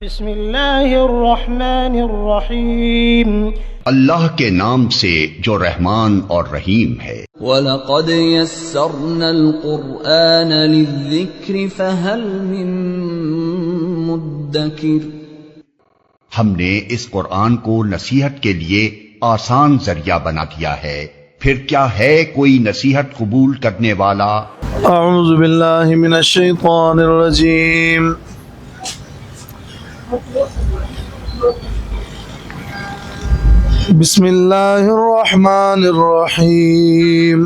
بسم اللہ الرحمن الرحیم اللہ کے نام سے جو رحمان اور رحیم ہے۔ وَلَقَدْ يَسَّرْنَا الْقُرْآنَ لِلذِّكْرِ فَهَلْ مِن مُدَّكِرٍ۔ ہم نے اس قرآن کو نصیحت کے لیے آسان ذریعہ بنا دیا ہے، پھر کیا ہے کوئی نصیحت قبول کرنے والا؟ اعوذ باللہ من الشیطان الرجیم۔ بسم اللہ الرحمن الرحیم۔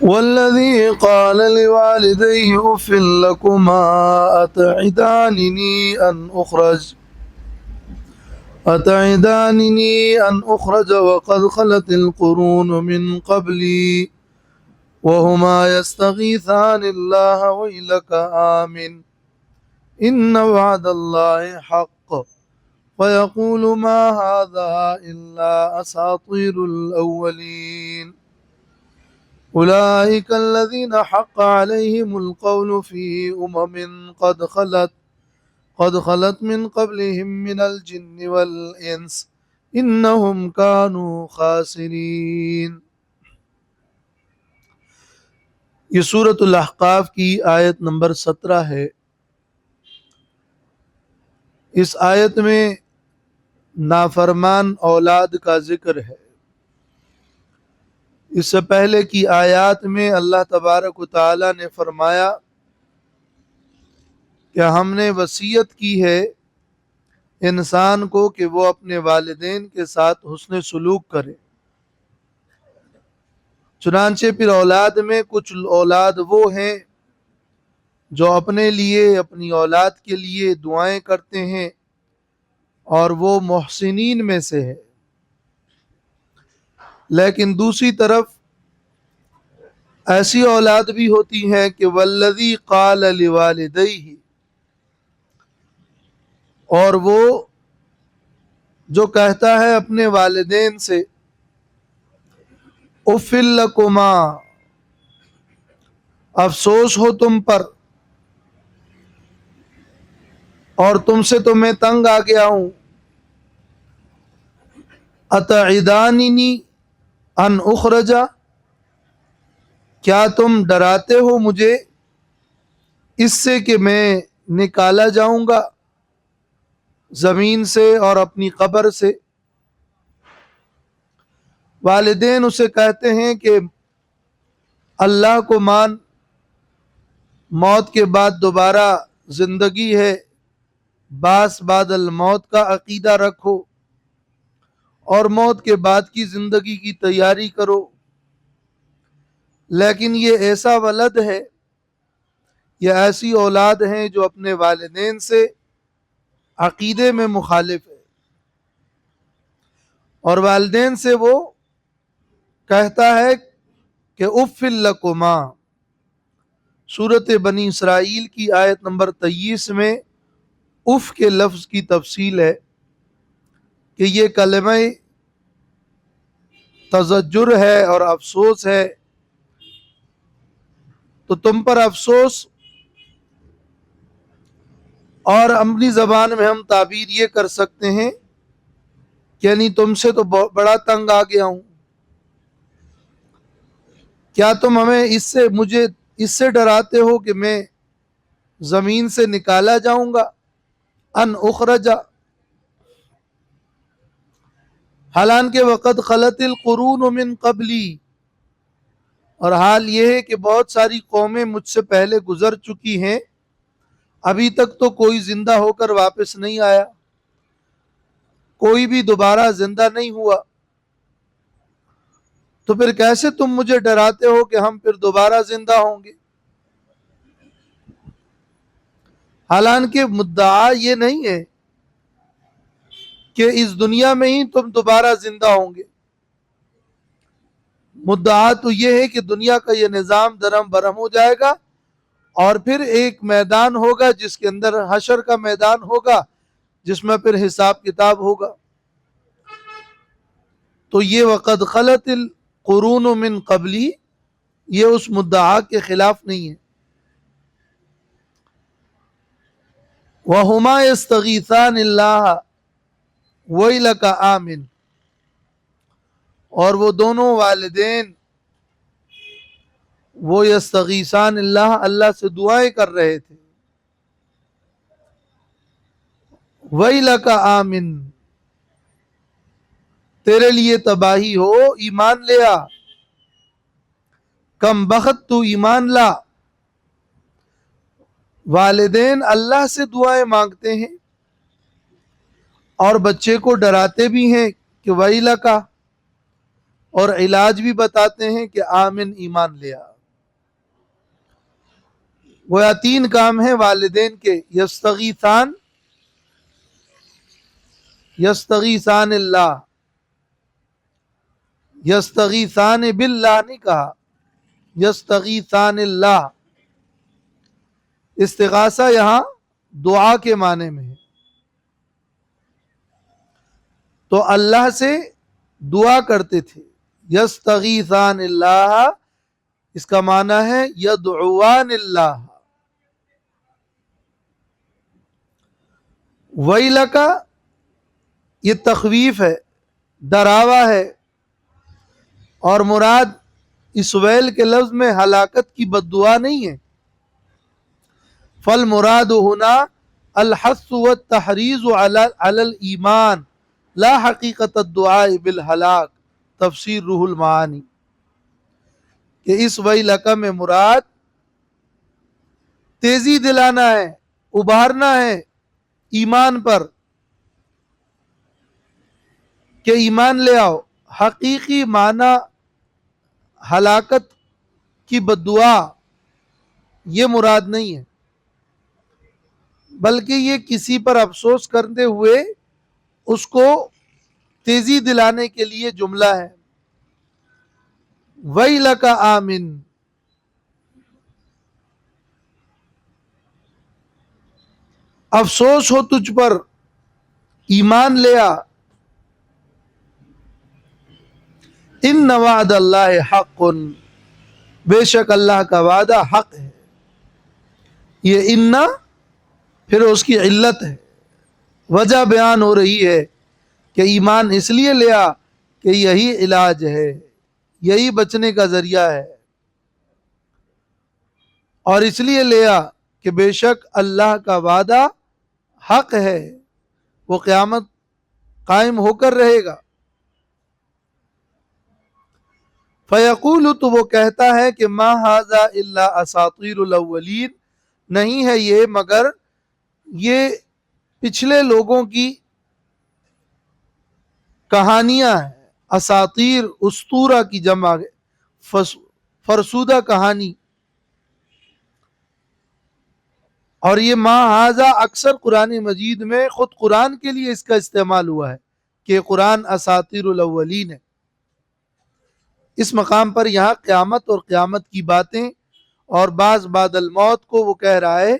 والذی قال لوالدیہ اف لکما اتعداننی ان اخرج وقد خلت القرون من قبلی وهما يستغيثان الله ويلك آمن إن وعد الله حق فيقول ما هذا إلا أساطير الأولين أولئك الذين حق عليهم القول في قد خلت من قبلهم من الجن والإنس إنهم كانوا خاسرين۔ یہ سورۃ الاحقاف کی آیت نمبر 17 ہے۔ اس آیت میں نافرمان اولاد کا ذکر ہے۔ اس سے پہلے کی آیات میں اللہ تبارک و تعالی نے فرمایا کہ ہم نے وصیت کی ہے انسان کو کہ وہ اپنے والدین کے ساتھ حسن سلوک کرے۔ چنانچہ پھر اولاد میں کچھ اولاد وہ ہیں جو اپنے لیے اپنی اولاد کے لیے دعائیں کرتے ہیں اور وہ محسنین میں سے ہے، لیکن دوسری طرف ایسی اولاد بھی ہوتی ہے کہ والذی قال لوالدیہ، اور وہ جو کہتا ہے اپنے والدین سے اف لکما، افسوس ہو تم پر، اور تم سے تو میں تنگ آ گیا ہوں، اتعداننی ان اخرج، کیا تم ڈراتے ہو مجھے اس سے کہ میں نکالا جاؤں گا زمین سے اور اپنی قبر سے۔ والدین اسے کہتے ہیں کہ اللہ کو مان، موت کے بعد دوبارہ زندگی ہے، بعث بعد الموت کا عقیدہ رکھو اور موت کے بعد کی زندگی کی تیاری کرو۔ لیکن یہ ایسا ولد ہے، یہ ایسی اولاد ہیں جو اپنے والدین سے عقیدے میں مخالف ہے، اور والدین سے وہ کہتا ہے کہ اف لکما۔ سورۃ بنی اسرائیل کی آیت نمبر 23 میں اف کے لفظ کی تفصیل ہے کہ یہ کلمہ تزجر ہے اور افسوس ہے، تو تم پر افسوس، اور اپنی زبان میں ہم تعبیر یہ کر سکتے ہیں یعنی تم سے تو بڑا تنگ آ گیا ہوں، کیا تم مجھے اس سے ڈراتے ہو کہ میں زمین سے نکالا جاؤں گا، ان اخرج، حالانکہ وقد خلت القرون من قبلی، اور حال یہ ہے کہ بہت ساری قومیں مجھ سے پہلے گزر چکی ہیں، ابھی تک تو کوئی زندہ ہو کر واپس نہیں آیا، کوئی بھی دوبارہ زندہ نہیں ہوا، تو پھر کیسے تم مجھے ڈراتے ہو کہ ہم پھر دوبارہ زندہ ہوں گے؟ حالانکہ مدعا یہ نہیں ہے کہ اس دنیا میں ہی تم دوبارہ زندہ ہوں گے، مدعا تو یہ ہے کہ دنیا کا یہ نظام درہم برہم ہو جائے گا اور پھر ایک میدان ہوگا جس کے اندر حشر کا میدان ہوگا، جس میں پھر حساب کتاب ہوگا۔ تو یہ وقد خلت القرون من قبلی، یہ اس مدعا کے خلاف نہیں ہے۔ وَهُمَا يَسْتَغِيثَانِ اللَّهَ وَيْلَكَ آمِن، اور وہ دونوں والدین وہ یستغیثان اللہ، اللہ سے دعائیں کر رہے تھے. وَيْلَكَ آمِن، تیرے لیے تباہی ہو، ایمان لے آ. کم بخت، تو ایمان لا. والدین اللہ سے دعائیں مانگتے ہیں اور بچے کو ڈراتے بھی ہیں کہ وَيْلَكَ، اور علاج بھی بتاتے ہیں کہ آمن، ایمان لے آ. گویا تین کام ہیں والدین کے، یستغیثان اللہ، یستغیثان باللہ نہیں کہا، یستغیثان اللہ. استغاثہ یہاں دعا کے معنی میں ہے، تو اللہ سے دعا کرتے تھے. یستغیثان اللہ، اس کا معنی ہے یدعوان اللہ. ویلک، یہ تخویف ہے، ڈراوا ہے، اور مراد اس ویل کے لفظ میں ہلاکت کی بد دعا نہیں ہے. فالمراد ہنا الحث والتحریض علی الایمان لا حقیقت الدعاء بالہلاک. تفسیر روح المعانی، کہ اس ویلک میں مراد تیزی دلانا ہے، ابھارنا ہے ایمان پر، کہ ایمان لے آؤ. حقیقی معنی ہلاکت کی بد دعا یہ مراد نہیں ہے، بلکہ یہ کسی پر افسوس کرتے ہوئے اس کو تیزی دلانے کے لیے جملہ ہے. وَيْلَكَ آمِن، افسوس ہو تجھ پر، ایمان لے آ. ان وعد اللہ حق، بے شک اللہ کا وعدہ حق ہے. یہ ان پھر اس کی علت ہے، وجہ بیان ہو رہی ہے کہ ایمان اس لیے لے آ کہ یہی علاج ہے، یہی بچنے کا ذریعہ ہے. اور اس لیے لے آ کہ بے شک اللہ کا وعدہ حق ہے، وہ قیامت قائم ہو کر رہے گا. فیقول، تو وہ کہتا ہے کہ ما ھذا الا اساطیر الاولین، نہیں ہے یہ مگر یہ پچھلے لوگوں کی کہانیاں ہیں. اساطیر اسطورہ کی جمع ہے، فرسودہ کہانی. اور یہ ما ھذا اکثر قرآن مجید میں خود قرآن کے لیے اس کا استعمال ہوا ہے کہ قرآن اساطیر الاولین ہے. اس مقام پر یہاں قیامت اور قیامت کی باتیں اور بعض بعد الموت کو وہ کہہ رہا ہے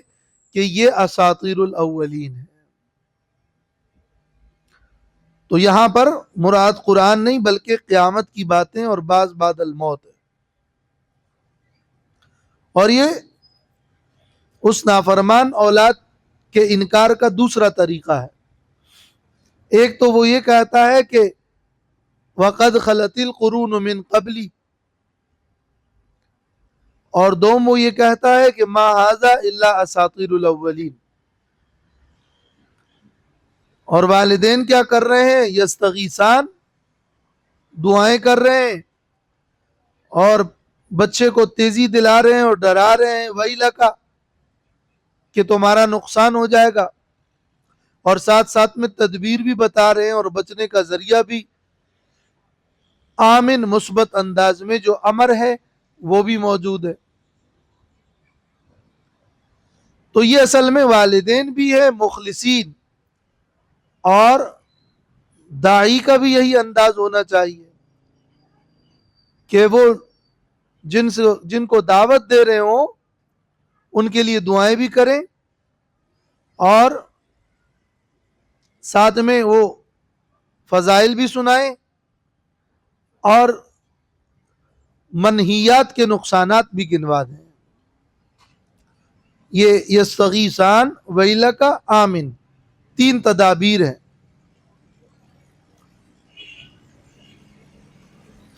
کہ یہ اساطیر الاولین ہے. تو یہاں پر مراد قرآن نہیں بلکہ قیامت کی باتیں اور بعض بعد الموت ہے. اور یہ اس نافرمان اولاد کے انکار کا دوسرا طریقہ ہے. ایک تو وہ یہ کہتا ہے کہ وَقَدْ خَلَتِ الْقُرُونُ مِنْ قَبْلِ، اور دوم وہ یہ کہتا ہے کہ مَا هَذَا إِلَّا أَسَاطِيرُ الْأَوَّلِينَ. اور والدین کیا کر رہے ہیں؟ یستغیثان، دعائیں کر رہے ہیں اور بچے کو تیزی دلا رہے ہیں اور ڈرا رہے ہیں وَيْلَكَ، کہ تمہارا نقصان ہو جائے گا، اور ساتھ ساتھ میں تدبیر بھی بتا رہے ہیں اور بچنے کا ذریعہ بھی. آمن مثبت انداز میں جو امر ہے وہ بھی موجود ہے. تو یہ اصل میں والدین بھی ہے مخلصین، اور داعی کا بھی یہی انداز ہونا چاہیے کہ وہ جن کو دعوت دے رہے ہوں ان کے لیے دعائیں بھی کریں اور ساتھ میں وہ فضائل بھی سنائیں اور منہیات کے نقصانات بھی گنوا دیں. یہ یستغیثان ویلک آمن، 3 تدابیر ہیں.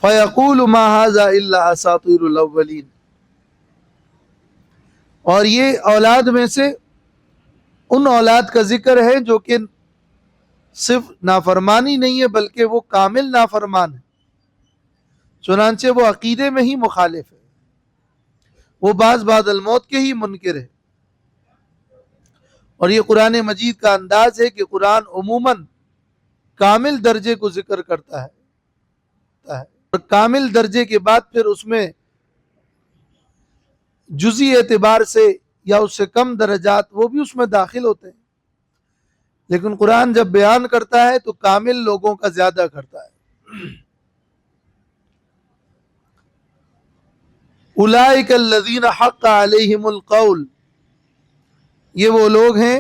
فَيَقُولُ مَا هَذَا إِلَّا أَسَاطِيرُ الْأَوَّلِينَ. اور یہ اولاد میں سے ان اولاد کا ذکر ہے جو کہ صرف نافرمانی نہیں ہے بلکہ وہ کامل نافرمان ہے، چنانچہ وہ عقیدے میں ہی مخالف ہے، وہ بعد الموت کے ہی منکر ہے. اور یہ قرآن مجید کا انداز ہے کہ قرآن عموماً کامل درجے کو ذکر کرتا ہے، اور کامل درجے کے بعد پھر اس میں جزئی اعتبار سے یا اس سے کم درجات وہ بھی اس میں داخل ہوتے ہیں، لیکن قرآن جب بیان کرتا ہے تو کامل لوگوں کا زیادہ کرتا ہے. اولئک الذین حق علیہم القول، یہ وہ لوگ ہیں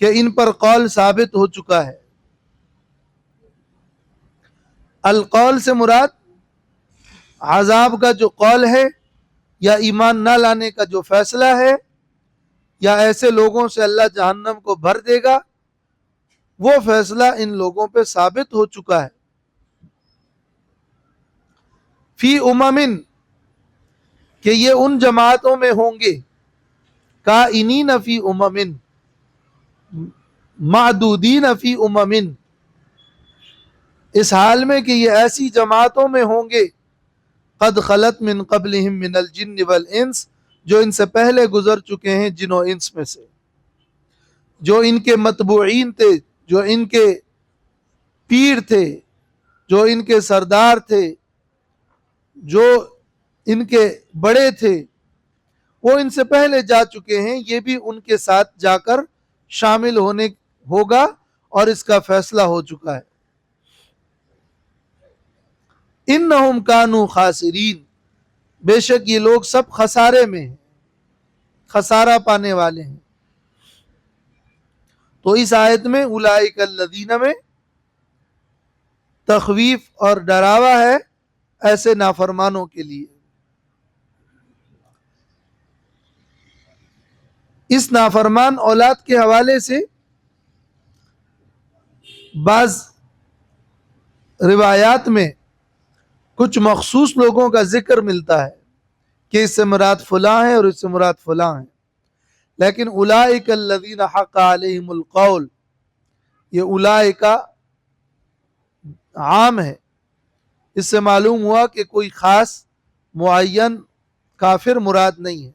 کہ ان پر قول ثابت ہو چکا ہے. القول سے مراد عذاب کا جو قول ہے یا ایمان نہ لانے کا جو فیصلہ ہے یا ایسے لوگوں سے اللہ جہنم کو بھر دے گا، وہ فیصلہ ان لوگوں پہ ثابت ہو چکا ہے. فی اممن، کہ یہ ان جماعتوں میں ہوں گے، کائنین فی اممن، معدودین فی اممن، اس حال میں کہ یہ ایسی جماعتوں میں ہوں گے، قد خلت من قبلہم من الجن والانس، جو ان سے پہلے گزر چکے ہیں جن و انس میں سے، جو ان کے متبوعین تھے، جو ان کے پیر تھے، جو ان کے سردار تھے، جو ان کے بڑے تھے، وہ ان سے پہلے جا چکے ہیں، یہ بھی ان کے ساتھ جا کر شامل ہوگا اور اس کا فیصلہ ہو چکا ہے. انہم کانوا خاسرین، بے شک یہ لوگ سب خسارے میں ہیں، خسارہ پانے والے ہیں. تو اس آیت میں اولئک الذین میں تخویف اور ڈراوا ہے ایسے نافرمانوں کے لیے. اس نافرمان اولاد کے حوالے سے بعض روایات میں کچھ مخصوص لوگوں کا ذکر ملتا ہے کہ اس سے مراد فلاں ہیں اور اس سے مراد فلاں ہیں، لیکن اولئک الذین حق علیہم القول، یہ اولئک عام ہے. اس سے معلوم ہوا کہ کوئی خاص معین کافر مراد نہیں ہے.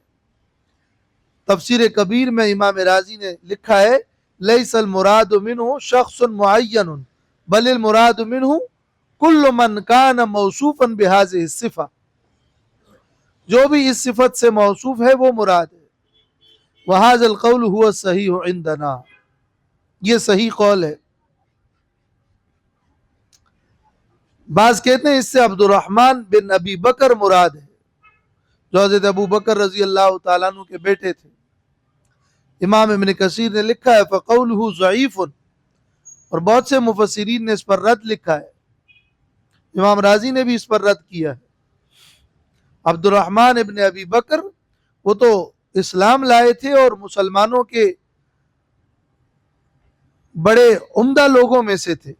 تفسیر کبیر میں امام رازی نے لکھا ہے لیس المراد منہ شخص معین بل المراد منہ کل من کان موصوفا بہذه الصفہ، جو بھی اس صفت سے موصوف ہے وہ مراد ہے. وہذا القول هو الصحیح عندنا، یہ صحیح قول ہے. بعض کہتے ہیں اس سے عبد الرحمن بن ابی بکر مراد ہے، جو حضرت ابو بکر رضی اللہ تعالیٰ عنہ کے بیٹے تھے. امام ابن کثیر نے لکھا ہے فقولہ ضعیف، اور بہت سے مفسرین نے اس پر رد لکھا ہے. امام رازی نے بھی اس پر رد کیا ہے. عبد الرحمن ابن ابی بکر وہ تو اسلام لائے تھے اور مسلمانوں کے بڑے عمدہ لوگوں میں سے تھے.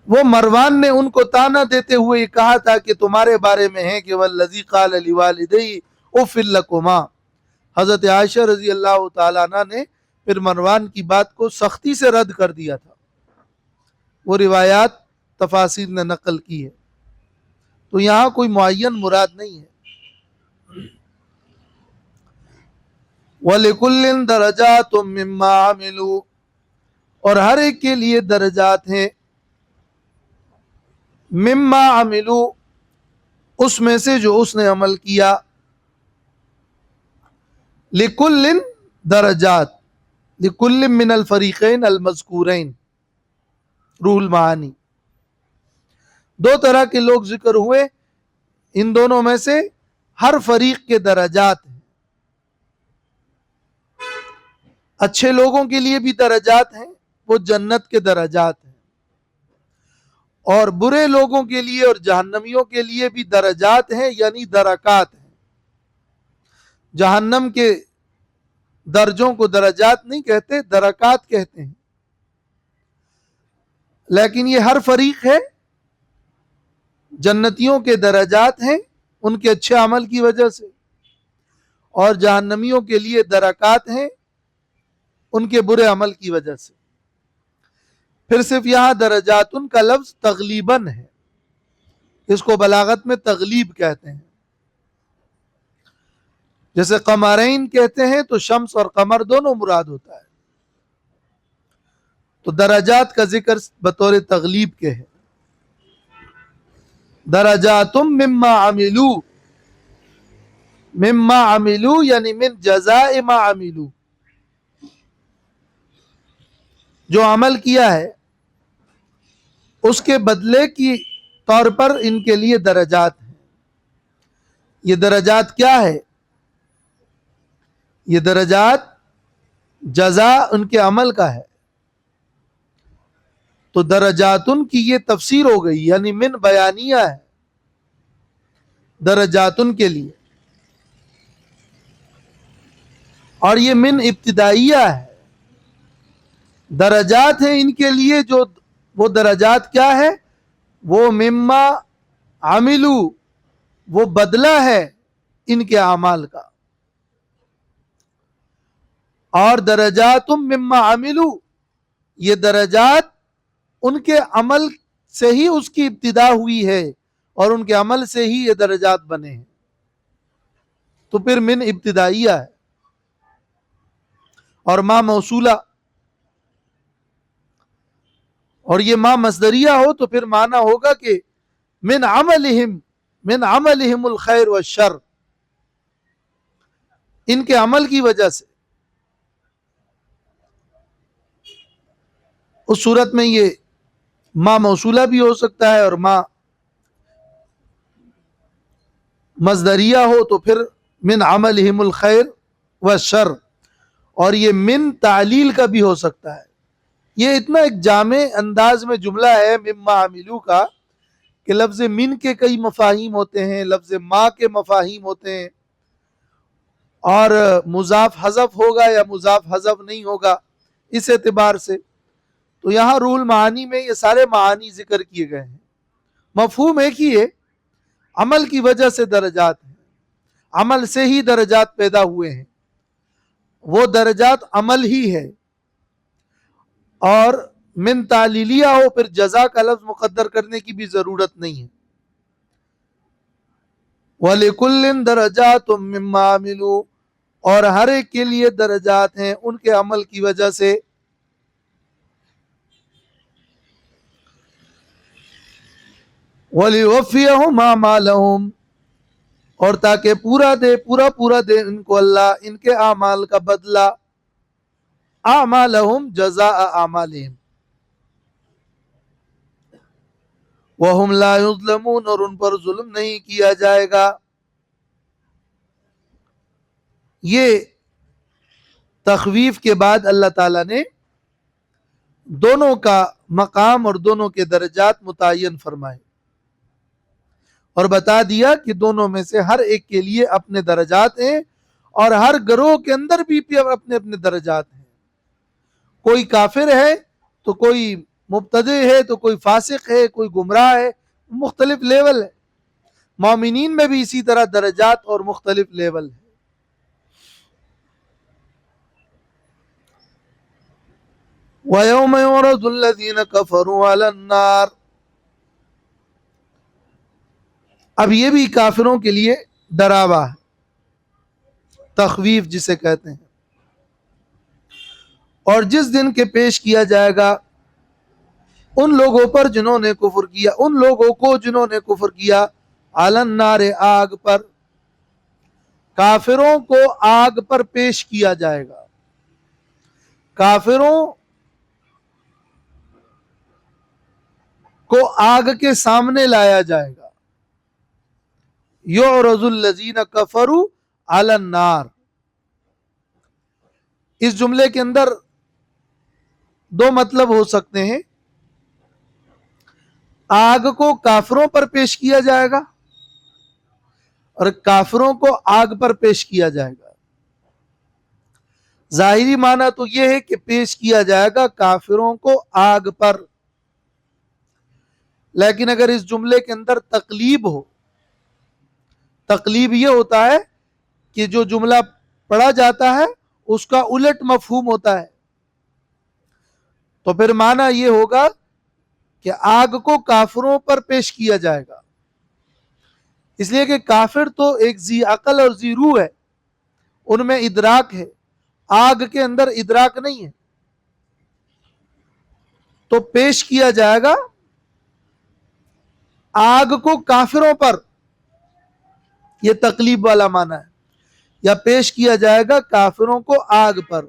وہ مروان نے ان کو تانا دیتے ہوئے یہ کہا تھا کہ تمہارے بارے میں ہے کہ والذی قال لوالدیہ اف لکما. حضرت عائشہ رضی اللہ تعالیٰ عنہ نے پھر مروان کی بات کو سختی سے رد کر دیا تھا. وہ روایات تفاسیر نے نقل کی ہے. تو یہاں کوئی معین مراد نہیں ہے. وَلِكُلٍّ دَرَجَاتٌ مِّمَّا عَمِلُوا، اور ہر ایک کے لیے درجات ہیں، مما عملو، اس میں سے جو اس نے عمل کیا. لِكُلٍّ درجات، لِكُلٍّ من الفریقین المذکورین، روح المعانی. 2 طرح کے لوگ ذکر ہوئے، ان دونوں میں سے ہر فریق کے درجات ہیں. اچھے لوگوں کے لیے بھی درجات ہیں، وہ جنت کے درجات ہیں، اور برے لوگوں کے لیے اور جہنمیوں کے لیے بھی درجات ہیں، یعنی درکات ہیں. جہنم کے درجوں کو درجات نہیں کہتے، درکات کہتے ہیں. لیکن یہ ہر فریق ہے. جنتیوں کے درجات ہیں ان کے اچھے عمل کی وجہ سے، اور جہنمیوں کے لیے درکات ہیں ان کے برے عمل کی وجہ سے. پھر صرف یہاں درجات ان کا لفظ تغلیباً ہے، اس کو بلاغت میں تغلیب کہتے ہیں. جیسے قمرین کہتے ہیں تو شمس اور قمر دونوں مراد ہوتا ہے، تو درجات کا ذکر بطور تغلیب کے ہے. درجاتم مما عملو، مما عملو یعنی من جزاء ما عملو، جو عمل کیا ہے اس کے بدلے کی طور پر ان کے لیے درجات ہیں. یہ درجات کیا ہے؟ یہ درجات جزا ان کے عمل کا ہے. تو درجاتن کی یہ تفسیر ہو گئی، یعنی من بیانیہ ہے درجاتن کے لیے، اور یہ من ابتدائیہ ہے. درجات ہیں ان کے لیے، جو وہ درجات کیا ہے؟ وہ مما عملو، وہ بدلہ ہے ان کے اعمال کا. اور درجاتم مما عملو، یہ درجات ان کے عمل سے ہی اس کی ابتدا ہوئی ہے اور ان کے عمل سے ہی یہ درجات بنے ہیں. تو پھر من ابتدائیہ ہے. اور ما موصولہ، اور یہ ما مصدریہ ہو تو پھر معنی ہوگا کہ من عملہم الخیر والشر، ان کے عمل کی وجہ سے. اس صورت میں یہ ما موصولہ بھی ہو سکتا ہے، اور ما مصدریہ ہو تو پھر من عملہم الخیر والشر. اور یہ من تعلیل کا بھی ہو سکتا ہے. یہ اتنا ایک جامع انداز میں جملہ ہے مما عملو کا کہ لفظ من کے کئی مفاہیم ہوتے ہیں، لفظ ما کے مفاہیم ہوتے ہیں، اور مضاف حذف ہوگا یا مضاف حذف نہیں ہوگا اس اعتبار سے. تو یہاں روح المعانی میں یہ سارے معانی ذکر کیے گئے ہیں. مفہوم ایک ہی ہے، عمل کی وجہ سے درجات ہیں، عمل سے ہی درجات پیدا ہوئے ہیں. وہ درجات عمل ہی ہے. اور من تعلیلیہ ہو پھر جزا کا لفظ مقدر کرنے کی بھی ضرورت نہیں ہے. وَلِكُلٍّ دَرَجَاتٌ مِّمَّا عَمِلُوا، اور ہر ایک کے لیے درجات ہیں ان کے عمل کی وجہ سے. وَلِيُوَفِّيَهُمْ أَعْمَالَهُمْ، اور تاکہ پورا دے ان کو اللہ ان کے اعمال کا بدلہ. اعمالہم جزاء اعمالہم وہم لا یظلمون، اور ان پر ظلم نہیں کیا جائے گا. یہ تخویف کے بعد اللہ تعالیٰ نے دونوں کا مقام اور دونوں کے درجات متعین فرمائے اور بتا دیا کہ دونوں میں سے ہر ایک کے لیے اپنے درجات ہیں، اور ہر گروہ کے اندر بھی اپنے اپنے درجات ہیں. کوئی کافر ہے تو کوئی مبتدع ہے تو کوئی فاسق ہے، کوئی گمراہ ہے، مختلف لیول ہے. مومنین میں بھی اسی طرح درجات اور مختلف لیول ہے. وَيَوْمَ يُعْرَضُ الَّذِينَ كَفَرُوا عَلَى النَّارِ، اب یہ بھی کافروں کے لیے ڈراوا ہے، تخویف جسے کہتے ہیں. اور جس دن کے پیش کیا جائے گا ان لوگوں پر جنہوں نے کفر کیا، ان لوگوں کو جنہوں نے کفر کیا، علی النار، آگ پر. کافروں کو آگ پر پیش کیا جائے گا، کافروں کو آگ کے سامنے لایا جائے گا. یعرض الذین کفروا علی النار، اس جملے کے اندر دو مطلب ہو سکتے ہیں. آگ کو کافروں پر پیش کیا جائے گا اور کافروں کو آگ پر پیش کیا جائے گا. ظاہری معنی تو یہ ہے کہ پیش کیا جائے گا کافروں کو آگ پر، لیکن اگر اس جملے کے اندر تقلیب ہو، تقلیب یہ ہوتا ہے کہ جو جملہ پڑھا جاتا ہے اس کا الٹ مفہوم ہوتا ہے، تو پھر معنی یہ ہوگا کہ آگ کو کافروں پر پیش کیا جائے گا، اس لیے کہ کافر تو ایک ذی عقل اور ذی روح ہے، ان میں ادراک ہے، آگ کے اندر ادراک نہیں ہے، تو پیش کیا جائے گا آگ کو کافروں پر، یہ تقلیب والا معنی ہے، یا پیش کیا جائے گا کافروں کو آگ پر.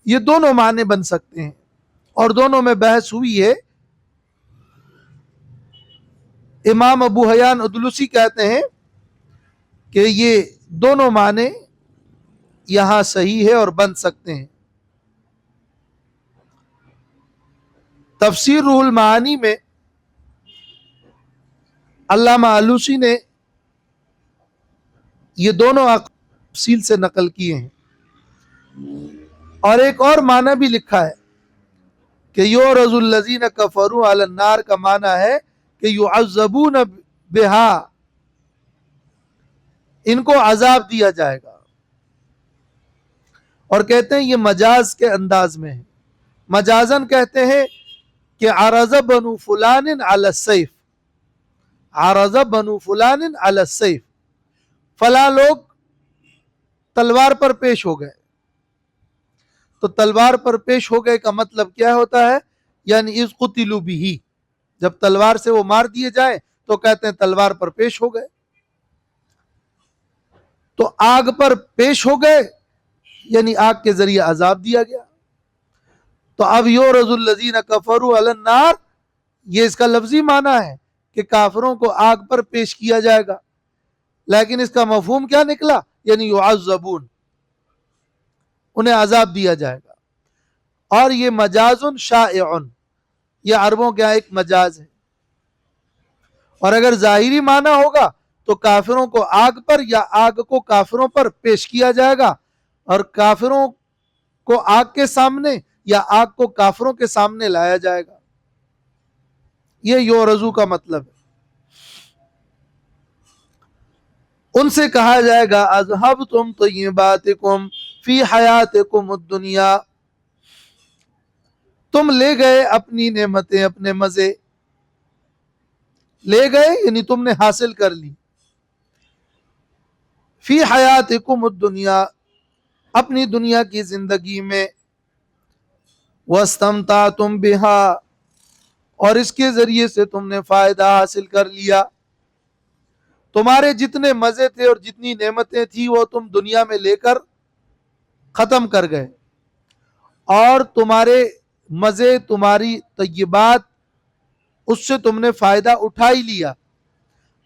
یہ دونوں معنی بن سکتے ہیں اور دونوں میں بحث ہوئی ہے. امام ابو حیان ادلسی کہتے ہیں کہ یہ دونوں معنی یہاں صحیح ہے اور بن سکتے ہیں. تفسیر روح المعانی میں علامہ آلوسی نے یہ دونوں تفصیل سے نقل کیے ہیں، اور ایک اور معنی بھی لکھا ہے کہ یعرض الذین کفروا علی النار کا معنی ہے کہ یعذبون بہا، ان کو عذاب دیا جائے گا، اور کہتے ہیں یہ مجاز کے انداز میں ہے. مجازن کہتے ہیں کہ عرض بنو فلان علی السیف، عرض بنو فلان علی السیف، فلاں لوگ تلوار پر پیش ہو گئے. تو تلوار پر پیش ہو گئے کا مطلب کیا ہوتا ہے؟ یعنی اذ قتلوا بہ، جب تلوار سے وہ مار دیے جائیں تو کہتے ہیں تلوار پر پیش ہو گئے. تو آگ پر پیش ہو گئے یعنی آگ کے ذریعے عذاب دیا گیا. تو اب یعرض الذین کفروا علی النار، یہ اس کا لفظی معنی ہے کہ کافروں کو آگ پر پیش کیا جائے گا، لیکن اس کا مفہوم کیا نکلا؟ یعنی یعذبون، انہیں عذاب دیا جائے گا. اور یہ مجاز شائع، یہ عربوں کا ایک مجاز ہے، اور اگر ظاہری معنی ہوگا تو کافروں کو آگ پر یا آگ کو کافروں پر پیش کیا جائے گا، اور کافروں کو آگ کے سامنے یا آگ کو کافروں کے سامنے لایا جائے گا. یہ یعرضو کا مطلب ہے. ان سے کہا جائے گا اذهبتم طیباتکم فی حیاتکم الدنیا، تم لے گئے اپنی نعمتیں، اپنے مزے لے گئے یعنی تم نے حاصل کر لی. فی حیاتکم الدنیا، اپنی دنیا کی زندگی میں، واستمتعتم بہا، اور اس کے ذریعے سے تم نے فائدہ حاصل کر لیا. تمہارے جتنے مزے تھے اور جتنی نعمتیں تھیں وہ تم دنیا میں لے کر ختم کر گئے، اور تمہارے مزے، تمہاری طیبات، اس سے تم نے فائدہ اٹھا ہی لیا.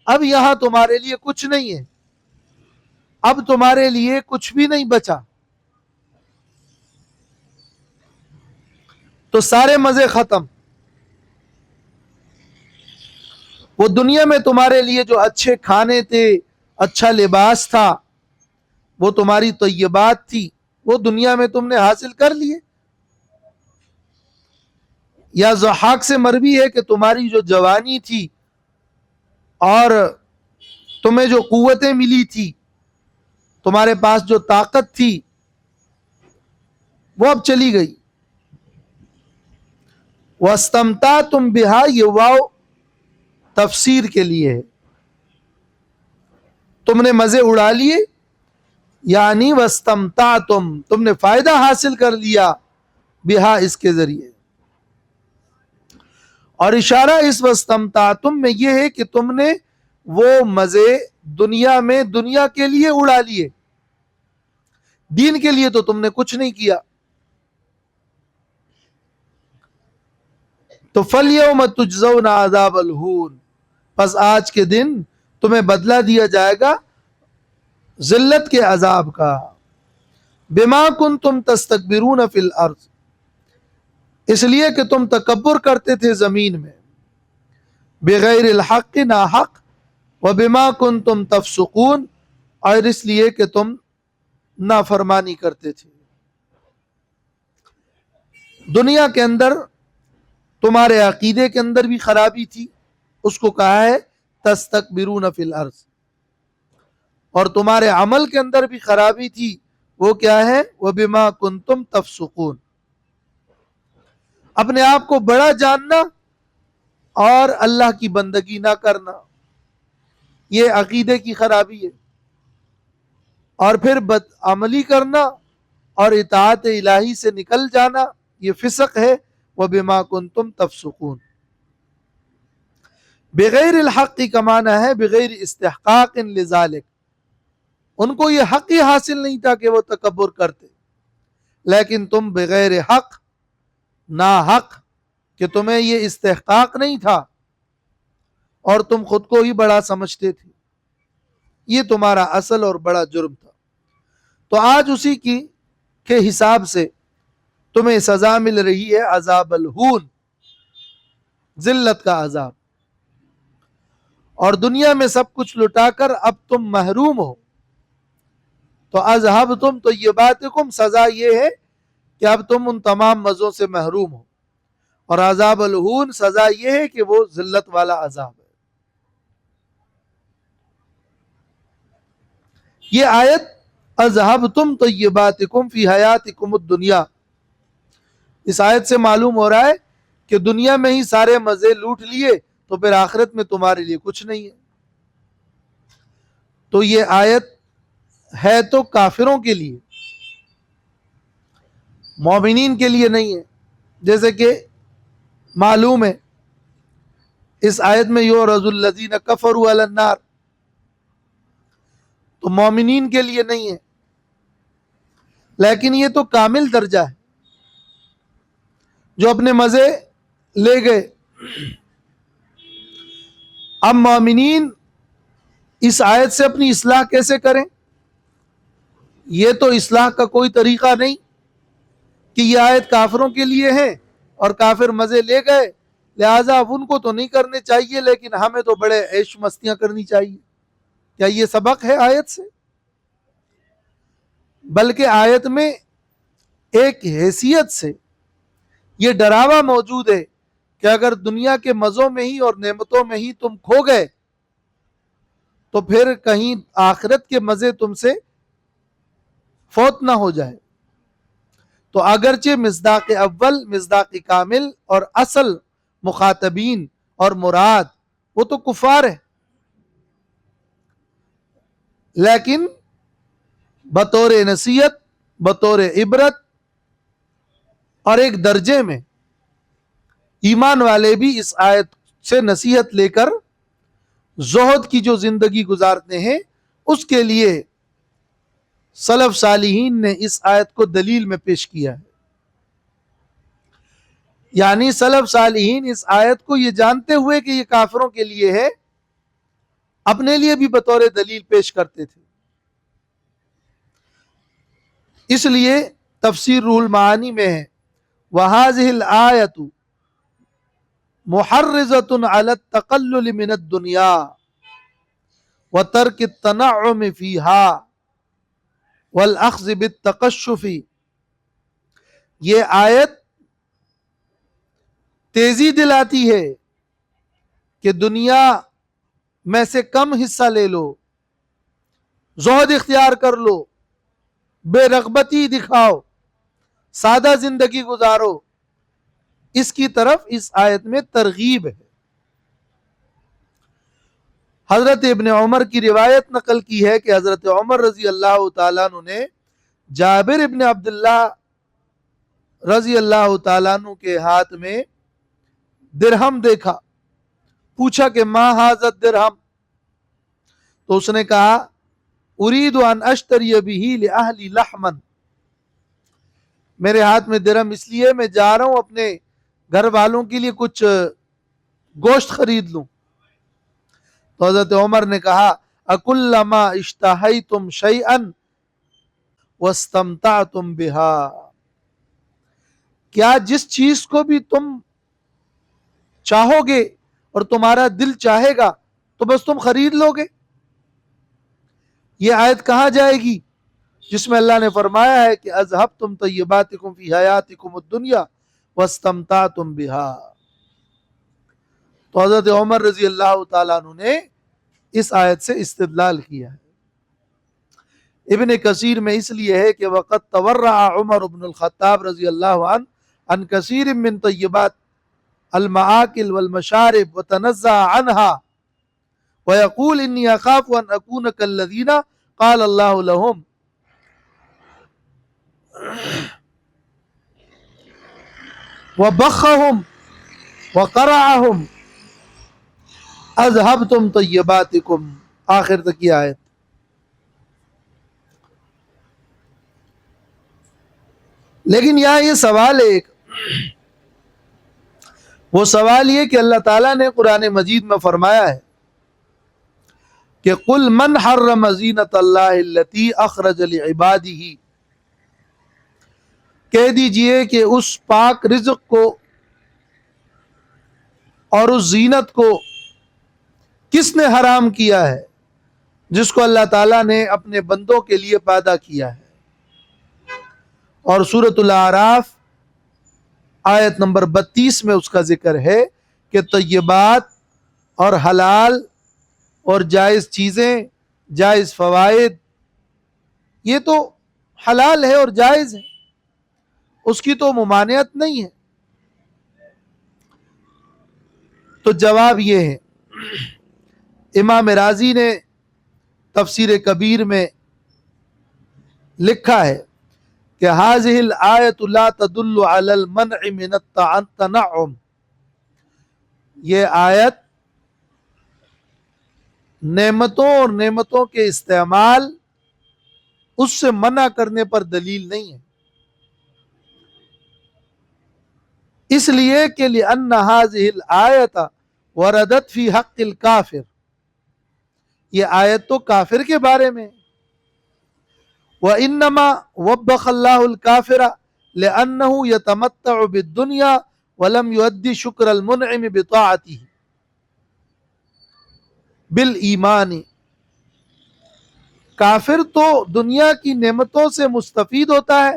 اب یہاں تمہارے لیے کچھ نہیں ہے، اب تمہارے لیے کچھ بھی نہیں بچا، تو سارے مزے ختم. وہ دنیا میں تمہارے لیے جو اچھے کھانے تھے، اچھا لباس تھا، وہ تمہاری طیبات تھی، وہ دنیا میں تم نے حاصل کر لیے. یا ضحاک سے مروی ہے کہ تمہاری جو جوانی تھی اور تمہیں جو قوتیں ملی تھی، تمہارے پاس جو طاقت تھی، وہ اب چلی گئی. واستمتعتم بہا، یہ واو تفسیر کے لیے ہے، تم نے مزے اڑا لیے، یعنی واستمتعتم، تم نے فائدہ حاصل کر لیا بہا، اس کے ذریعے. اور اشارہ اس واستمتعتم میں یہ ہے کہ تم نے وہ مزے دنیا میں دنیا کے لیے اڑا لیے، دین کے لیے تو تم نے کچھ نہیں کیا. تو فَالْيَوْمَ تُجْزَوْنَ عَذَابَ الْهُونِ، پس آج کے دن تمہیں بدلہ دیا جائے گا ذلت کے عذاب کا. بِمَا كُنْتُمْ تَسْتَكْبِرُونَ فِي الْأَرْضِ، اس لیے کہ تم تکبر کرتے تھے زمین میں بغیر الحق ناحق وبما کنتم تفسقون اور اس لیے کہ تم نافرمانی کرتے تھے. دنیا کے اندر تمہارے عقیدے کے اندر بھی خرابی تھی, اس کو کہا ہے تستکبرون فی الارض, اور تمہارے عمل کے اندر بھی خرابی تھی, وہ کیا ہے وبما کنتم تفسقون, اپنے آپ کو بڑا جاننا اور اللہ کی بندگی نہ کرنا, یہ عقیدے کی خرابی ہے. اور پھر بد عملی کرنا اور اطاعت الہی سے نکل جانا, یہ فسق ہے. وبما کنتم تفسقون, بغیر الحق کا معنی ہے بغیر استحقاق لذالک, ان کو یہ حق ہی حاصل نہیں تھا کہ وہ تکبر کرتے, لیکن تم بغیر حق نا حق کہ تمہیں یہ استحقاق نہیں تھا اور تم خود کو ہی بڑا سمجھتے تھے, یہ تمہارا اصل اور بڑا جرم تھا. تو آج اسی کے حساب سے تمہیں سزا مل رہی ہے عذاب الہون, ذلت کا عذاب, اور دنیا میں سب کچھ لٹا کر اب تم محروم ہو. تو اذہبتم طیباتکم, سزا یہ ہے کہ اب تم ان تمام مزوں سے محروم ہو, اور عذاب الہون سزا یہ ہے کہ وہ ذلت والا عذاب ہے. یہ آیت اذہبتم طیباتکم فی حیاتکم الدنیا, اس آیت سے معلوم ہو رہا ہے کہ دنیا میں ہی سارے مزے لوٹ لیے تو پھر آخرت میں تمہارے لیے کچھ نہیں ہے. تو یہ آیت ہے تو کافروں کے لیے, مومنین کے لیے نہیں ہے. جیسے کہ معلوم ہے اس آیت میں یعرض الذین کفروا علی النار, تو مومنین کے لیے نہیں ہے, لیکن یہ تو کامل درجہ ہے جو اپنے مزے لے گئے. اب مومنین اس آیت سے اپنی اصلاح کیسے کریں؟ یہ تو اصلاح کا کوئی طریقہ نہیں کہ یہ آیت کافروں کے لیے ہے اور کافر مزے لے گئے لہٰذا ان کو تو نہیں کرنے چاہیے لیکن ہمیں تو بڑے عیش مستیاں کرنی چاہیے. کیا یہ سبق ہے آیت سے؟ بلکہ آیت میں ایک حیثیت سے یہ ڈراوا موجود ہے کہ اگر دنیا کے مزوں میں ہی اور نعمتوں میں ہی تم کھو گئے تو پھر کہیں آخرت کے مزے تم سے فوت نہ ہو جائے. تو اگرچہ مصداق اول, مصداق کامل اور اصل مخاطبین اور مراد وہ تو کفار ہے, لیکن بطور نصیحت, بطور عبرت اور ایک درجے میں ایمان والے بھی اس آیت سے نصیحت لے کر زہد کی جو زندگی گزارتے ہیں اس کے لیے سلف صالحین نے اس آیت کو دلیل میں پیش کیا ہے. یعنی سلف صالحین اس آیت کو یہ جانتے ہوئے کہ یہ کافروں کے لیے ہے اپنے لیے بھی بطور دلیل پیش کرتے تھے. اس لیے تفسیر روح المعانی میں ہے وَهَذِهِ الْآيَةُ مُحَرِّزَةٌ عَلَى التَّقَلُّلِ مِنَ الدُّنْيَا وَتَرْكِ التَّنَعُّمِ فِيهَا وَالْأَخْذِ بِالتَّقَشُّفِ. یہ آیت تیزی دلاتی ہے کہ دنیا میں سے کم حصہ لے لو, زہد اختیار کر لو, بے رغبتی دکھاؤ, سادہ زندگی گزارو. اس کی طرف اس آیت میں ترغیب ہے. حضرت ابن عمر کی روایت نقل کی ہے کہ حضرت عمر رضی اللہ تعالیٰ عنہ نے جابر ابن عبداللہ رضی اللہ تعالیٰ عنہ کے ہاتھ میں درہم دیکھا, پوچھا کہ ما ھذا الدرہم, تو اس نے کہا ارید ان اشتری بہ لأہلی لحما, میرے ہاتھ میں درہم اس لیے میں جا رہا ہوں اپنے گھر والوں کے لیے کچھ گوشت خرید لوں. تو حضرت عمر نے کہا اکلما اشتہیتم شیئا واستمتعتم بہا, کیا جس چیز کو بھی تم چاہو گے اور تمہارا دل چاہے گا تو بس تم خرید لو گے؟ یہ آیت کہاں جائے گی جس میں اللہ نے فرمایا ہے کہ اذہبتم طیباتکم فی حیاتکم الدنیا واستمتعتم بہا۔ تو حضرت عمر رضی اللہ تعالیٰ عنہ نے اس آیت سے استدلال کیا ہے۔ ابن کثیر میں اس لیے ہے کہ وقت تورع عمر بن الخطاب رضی اللہ عنہ عن کثیر من طیبات المآکل والمشارب وتنزع عنها ويقول انی اخاف ان اکون کالذین قال اللہ لهم وبخهم وقرعهم اذهبتم طیباتکم، آخر تک یہ آیت۔ لیکن یہاں یہ سوال ہے، وہ سوال یہ کہ اللہ تعالیٰ نے قرآن مجید میں فرمایا ہے کہ قل من حرم زینت اللہ التی اخرج لعبادہ، کہہ دیجئے کہ اس پاک رزق کو اور اس زینت کو کس نے حرام کیا ہے جس کو اللہ تعالیٰ نے اپنے بندوں کے لیے پیدا کیا ہے۔ اور سورۃ الاعراف آیت نمبر 32 میں اس کا ذکر ہے کہ طیبات اور حلال اور جائز چیزیں، جائز فوائد، یہ تو حلال ہے اور جائز ہے، اس کی تو ممانعت نہیں ہے۔ تو جواب یہ ہے، امام رازی نے تفسیر کبیر میں لکھا ہے کہ هذه الآیۃ لا تدل علی المنع من التنعم، یہ آیت نعمتوں اور نعمتوں کے استعمال اس سے منع کرنے پر دلیل نہیں ہے، اس لیے کہ لأن هذه الآیۃ وردت فی حق الکافر، یہ آیت تو کافر کے بارے میں ہے۔ وَإِنَّمَا وَبَّخَ اللَّهُ الْكَافِرَ لِأَنَّهُ يَتَمَتَّعُ بِالدُّنْيَا وَلَمْ يُؤَدِّ شُكْرَ الْمُنْعِمِ بِطَاعَتِهِ بالایمان، کافر تو دنیا کی نعمتوں سے مستفید ہوتا ہے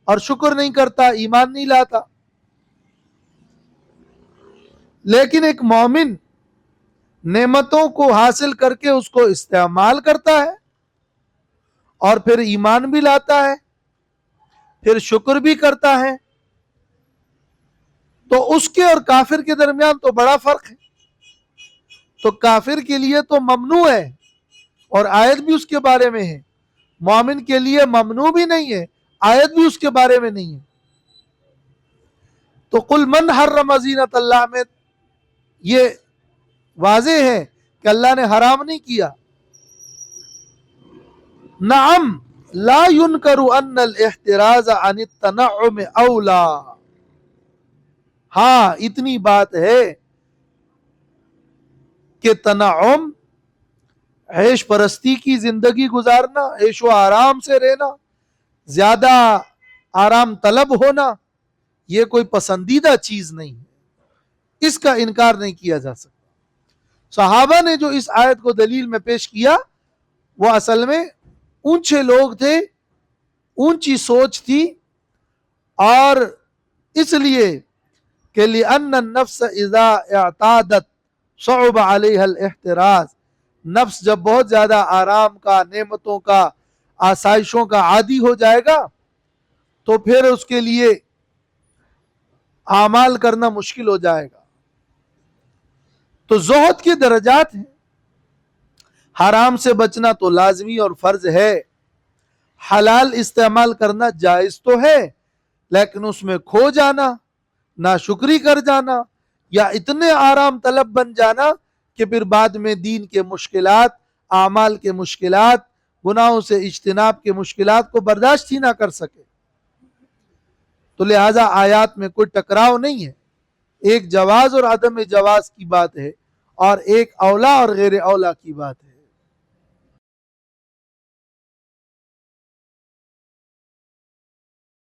اور شکر نہیں کرتا، ایمان نہیں لاتا، لیکن ایک مومن نعمتوں کو حاصل کر کے اس کو استعمال کرتا ہے اور پھر ایمان بھی لاتا ہے، پھر شکر بھی کرتا ہے، تو اس کے اور کافر کے درمیان تو بڑا فرق ہے۔ تو کافر کے لیے تو ممنوع ہے اور آیت بھی اس کے بارے میں ہے، مومن کے لیے ممنوع بھی نہیں ہے، آیت بھی اس کے بارے میں نہیں ہے۔ تو قل من حرم زینت اللہ میں یہ واضح ہے کہ اللہ نے حرام نہیں کیا۔ نعم لا ينکر ان الاحتراز عن التنعم اولا، ہاں اتنی بات ہے کہ تنعم، عیش پرستی کی زندگی گزارنا، عیش و آرام سے رہنا، زیادہ آرام طلب ہونا، یہ کوئی پسندیدہ چیز نہیں ہے، اس کا انکار نہیں کیا جا سکتا۔ صحابہ نے جو اس آیت کو دلیل میں پیش کیا وہ اصل میں اونچے لوگ تھے، اونچی سوچ تھی، اور اس لیے کہ لأن النفس اذا اعتادت صعب علیہ الاحتراز، نفس جب بہت زیادہ آرام کا، نعمتوں کا، آسائشوں کا عادی ہو جائے گا تو پھر اس کے لیے اعمال کرنا مشکل ہو جائے گا۔ تو زہد کے درجات ہیں، حرام سے بچنا تو لازمی اور فرض ہے، حلال استعمال کرنا جائز تو ہے، لیکن اس میں کھو جانا، ناشکری کر جانا، یا اتنے آرام طلب بن جانا کہ پھر بعد میں دین کے مشکلات، اعمال کے مشکلات، گناہوں سے اجتناب کے مشکلات کو برداشت ہی نہ کر سکے۔ تو لہٰذا آیات میں کوئی ٹکراؤ نہیں ہے، ایک جواز اور عدم جواز کی بات ہے اور ایک اولا اور غیر اولا کی بات ہے۔